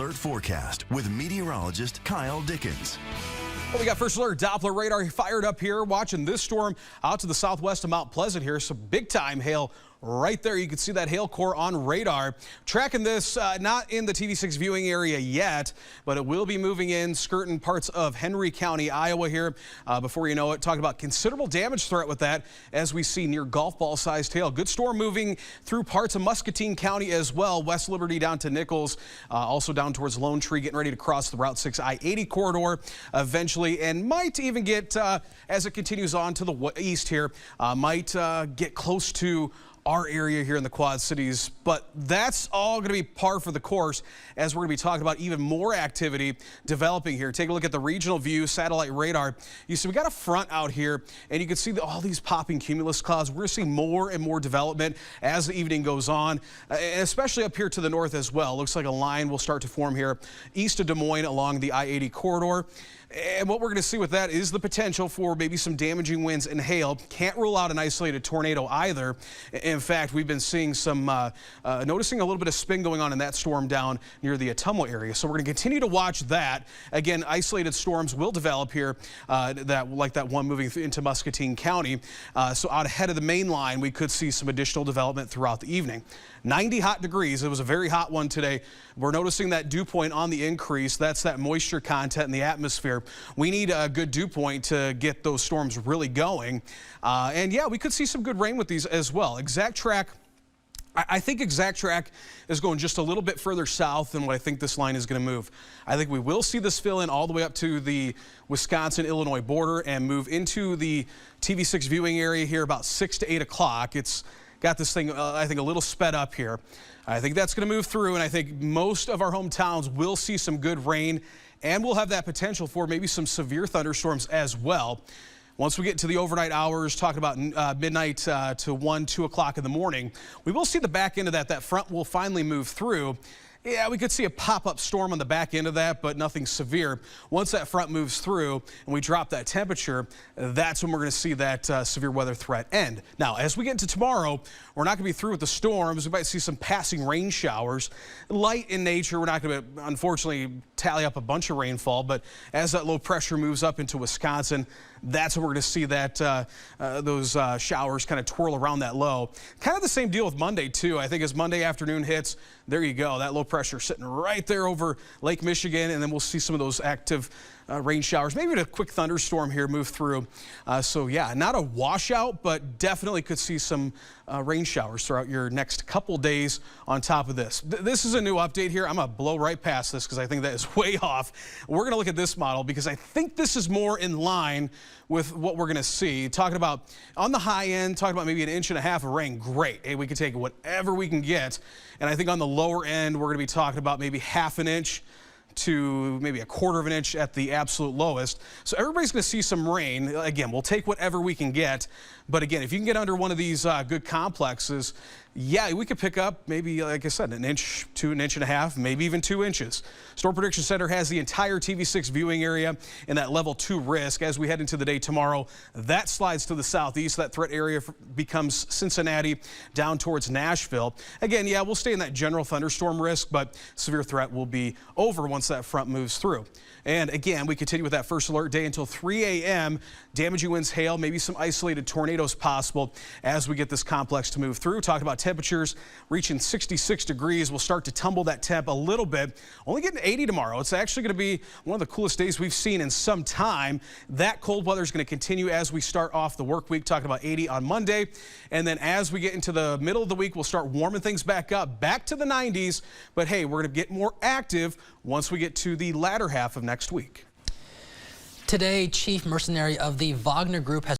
Alert forecast with meteorologist Cyle Dickens. Well, we got First Alert Doppler radar fired up here, watching this storm out to the southwest of Mount Pleasant here. Some big time hail right there. You can see that hail core on radar. Tracking this, not in the TV6 viewing area yet, but it will be moving in, skirting parts of Henry County, Iowa here. Before you know it, talking about considerable damage threat with that as we see near golf ball sized hail. Good storm moving through parts of Muscatine County as well. West Liberty down to Nichols, also down towards Lone Tree, getting ready to cross the Route 6 I-80 corridor eventually, and might even get, as it continues on to the east here, might get close to our area here in the Quad Cities, but that's all going to be par for the course as we're going to be talking about even more activity developing here. Take a look at the regional view satellite radar. You see we got a front out here, and you can see all these popping cumulus clouds. We're seeing more and more development as the evening goes on, especially up here to the north as well. Looks like a line will start to form here east of Des Moines along the I-80 corridor. And what we're going to see with that is the potential for maybe some damaging winds and hail. Can't rule out an isolated tornado either. In fact, we've been seeing some, noticing a little bit of spin going on in that storm down near the Ottumwa area. So we're going to continue to watch that. Again, isolated storms will develop here, like that one moving into Muscatine County. So out ahead of the main line, we could see some additional development throughout the evening. 90 hot degrees. It was a very hot one today. We're noticing that dew point on the increase. That's that moisture content in the atmosphere. We need a good dew point to get those storms really going. And yeah, we could see some good rain with these as well. Exact track. I think exact track is going just a little bit further south than what I think this line is going to move. I think we will see this fill in all the way up to the Wisconsin-Illinois border and move into the TV6 viewing area here about 6 to 8 o'clock. It's got this thing, I think, a little sped up here. I think that's going to move through, and I think most of our hometowns will see some good rain, and we'll have that potential for maybe some severe thunderstorms as well. Once we get to the overnight hours, talking about midnight to 1, 2 o'clock in the morning, we will see the back end of that. That front will finally move through. Yeah, we could see a pop-up storm on the back end of that, but nothing severe. Once that front moves through and we drop that temperature, that's when we're going to see that severe weather threat end. Now, as we get into tomorrow, we're not going to be through with the storms. We might see some passing rain showers. Light in nature. We're not going to, unfortunately, tally up a bunch of rainfall, but as that low pressure moves up into Wisconsin, that's when we're going to see that those showers kind of twirl around that low. Kind of the same deal with Monday, too. I think as Monday afternoon hits, there you go. That low pressure sitting right there over Lake Michigan, and then we'll see some of those active rain showers. Maybe a quick thunderstorm here move through. So yeah, not a washout, but definitely could see some rain showers throughout your next couple days on top of this. This is a new update here. I'm going to blow right past this because I think that is way off. We're going to look at this model because I think this is more in line with what we're going to see. Talking about on the high end, talking about maybe 1.5 inches of rain. Great. Hey, we can take whatever we can get. And I think on the lower end, we're going to be talking about maybe 1/2 inch to maybe 1/4 inch at the absolute lowest. So everybody's going to see some rain. Again, we'll take whatever we can get. But again, if you can get under one of these good complexes, yeah, we could pick up maybe, like I said, 1 inch to 1.5 inches, maybe even 2 inches. Storm Prediction Center has the entire TV6 viewing area in that level 2 risk. As we head into the day tomorrow, that slides to the southeast. That threat area becomes Cincinnati down towards Nashville. Again, yeah, we'll stay in that general thunderstorm risk, but severe threat will be over once that front moves through. And again, we continue with that first alert day until 3 a.m. Damaging winds, hail, maybe some isolated tornadoes possible as we get this complex to move through. Talking about temperatures reaching 66 degrees. We'll start to tumble that temp a little bit. Only getting 80 tomorrow. It's actually going to be one of the coolest days we've seen in some time. That cold weather is going to continue as we start off the work week. Talking about 80 on Monday. And then as we get into the middle of the week, we'll start warming things back up, back to the 90s. But hey, we're going to get more active once we get to the latter half of next week. Today, Chief Mercenary of the Wagner Group has